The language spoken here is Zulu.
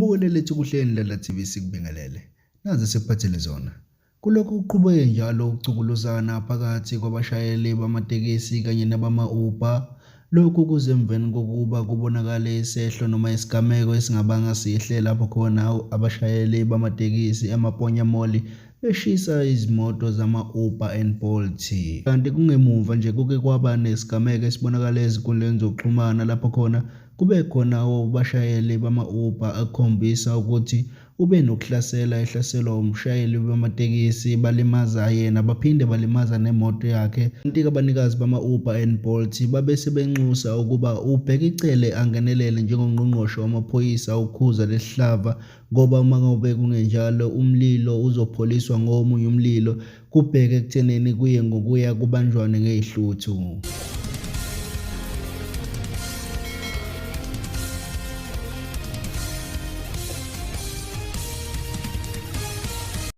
Sawubona lethi kuhleli Ndlela TV sikubingelele. Nazi sikuphathele zona. Kulokhu kuqhubeke njalo ukucukuluzana phakathi kwabashayeli bamatekisi kanye nabama-Uber. Lokhu kuze emveni kokuba kubonakale isehlo noma isigameko esingabanga sihle lapho khona abashayeli bamatekisi eMaponya Mall beshisa izimoto zama-Uber and Bolt. Kanti kungemuva nje kuke kwaba nesigameko esibonakala ezinkundleni zokuxhumana lapho khona kube khona abashayeli bama-Uber akhombisa ukuthi ube nokuhlasela ehlaselwa umshayeli bamatekisi balimaza yena baphinde balimaza nemoto yakhe. Kanti abanikazi bama-Uber and Bolt babe sebenxusa ukuba ubheke icele angenelele njengongqongqoshe wamaphoyisa ukhuza lesihlava ngoba uma ngabe kungenjalo umlilo uzopholiswa ngomunye umlilo kubheke ekutheneni kuye ngokuya kubanjwane ngey'hluthu.